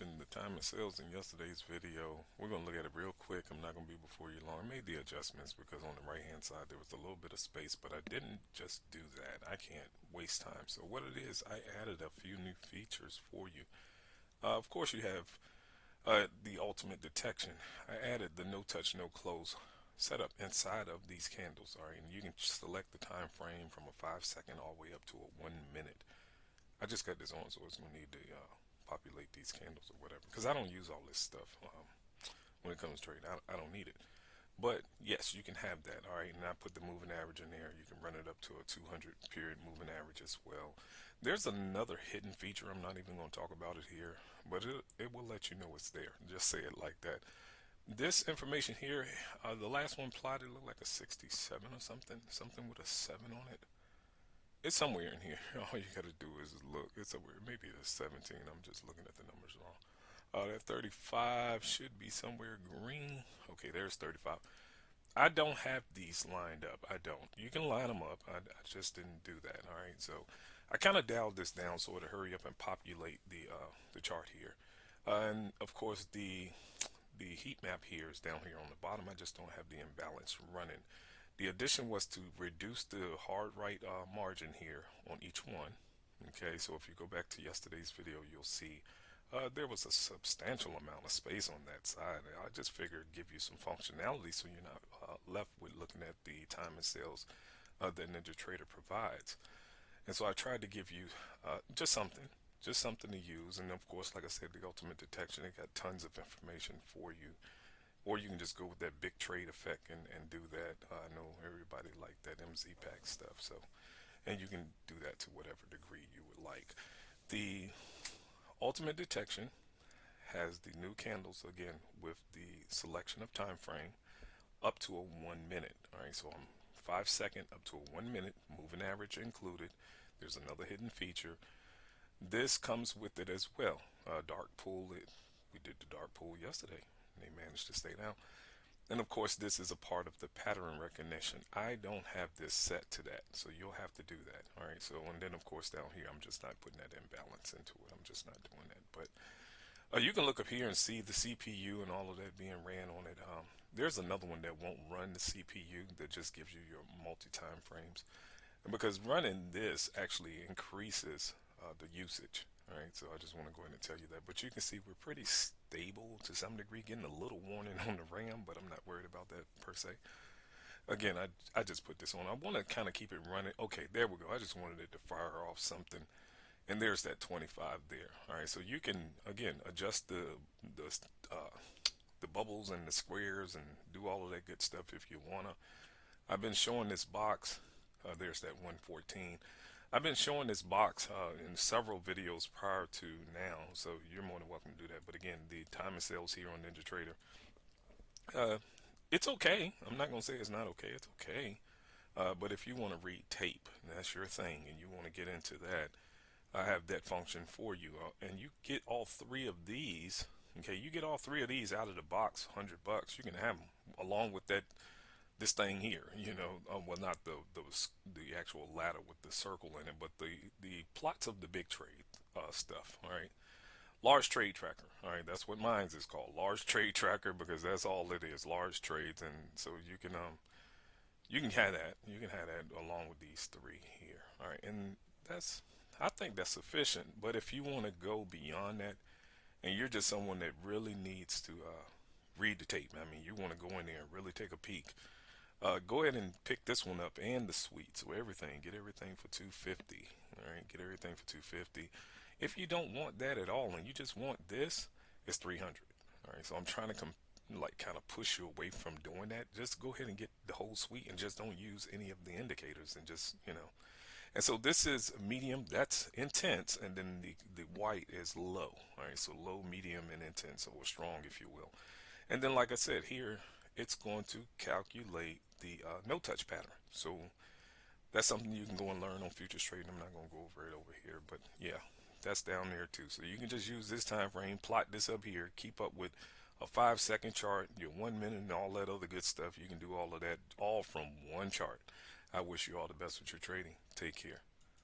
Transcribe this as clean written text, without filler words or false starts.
In the time of sales in yesterday's video, we're going to look at it real quick. I'm not going to be before you long. I made the adjustments because on the right hand side there was a little bit of space, but I didn't just do that. I can't waste time. So what it is, I added a few new features for you. Of course, you have the ultimate detection. I added the no touch, no close setup inside of these candles. All right, and you can select the time frame from a 5 second all the way up to a 1 minute. I just got this on, so it's going to need to populate these candles or whatever, because I don't use all this stuff when it comes to trading. I don't need it. But yes, you can have that. All right, and I put the moving average in there. You can run it up to a 200 period moving average as well. There's another hidden feature. I'm not even going to talk about it here, but it will let you know it's there. Just say it like that. This information here, the last one plotted looked like a 67 or something with a 7 on it. It's somewhere in here. All you gotta do is look. It's somewhere. Maybe it's 17. I'm just looking at the numbers wrong. That 35 should be somewhere green. Okay, there's 35. I don't have these lined up. I don't. You can line them up. I just didn't do that. All right. So I kind of dialed this down so it'll hurry up and populate the chart here. And of course the heat map here is down here on the bottom. I just don't have the imbalance running. The addition was to reduce the hard right margin here on each one. Okay, so if you go back to yesterday's video, you'll see there was a substantial amount of space on that side. I just figured give you some functionality so you're not left with looking at the time and sales that NinjaTrader provides. And so I tried to give you just something to use. And of course, like I said, the ultimate detection, it got tons of information for you. Or you can just go with that big trade effect and do that. I know everybody like that MZ pack stuff. So, and you can do that to whatever degree you would like. The ultimate detection has the new candles again with the selection of time frame up to a 1 minute. All right, so I'm 5 second up to a 1 minute moving average included. There's another hidden feature. This comes with it as well. Dark pool. We did the dark pool yesterday. They managed to stay down. And of course, this is a part of the pattern recognition. I don't have this set to that, so you'll have to do that. All right. So, and then of course down here, I'm just not putting that imbalance into it. I'm just not doing that. But you can look up here and see the CPU and all of that being ran on it. There's another one that won't run the CPU that just gives you your multi-time frames. And because running this actually increases the usage. All right, so I just want to go ahead and tell you that. But you can see we're pretty stable to some degree, getting a little warning on the RAM, but I'm not worried about that per se. Again, I just put this on. I want to kind of keep it running. Okay, there we go. I just wanted it to fire off something. And there's that 25 there. All right, so you can, again, adjust uh, the bubbles and the squares and do all of that good stuff if you want to. I've been showing this box. There's that 114. I've been showing this box in several videos prior to now, so you're more than welcome to do that. But again, the time and sales here on NinjaTrader, it's okay. I'm not going to say it's not okay. It's okay. But if you want to read tape, and that's your thing, and you want to get into that, I have that function for you. And you get all three of these. Okay, you get all three of these out of the box, $100. You can have them along with that this thing here, well, not the actual ladder with the circle in it, but the plots of the big trade stuff. All right, large trade tracker. All right, that's what mine's is called, large trade tracker, because that's all it is, large trades. And so you can have that. You can have that along with these three here. All right, and I think that's sufficient. But if you want to go beyond that, and you're just someone that really needs to read the tape, I mean, you want to go in there and really take a peek. Go ahead and pick this one up and the suite. So everything, get everything for 250. All right, get everything for 250. If you don't want that at all and you just want this, it's 300. All right, so I'm trying to kind of push you away from doing that. Just go ahead and get the whole suite and just don't use any of the indicators and just. And so this is medium, that's intense, and then the white is low. All right, so low, medium, and intense, or strong, if you will. And then, like I said, here it's going to calculate the no touch pattern. So that's something you can go and learn on futures trading. I'm not going to go over it over here, but yeah, that's down there too. So you can just use this time frame, plot this up here, keep up with a 5 second chart, your 1 minute, and all that other good stuff. You can do all of that all from one chart. I wish you all the best with your trading. Take care.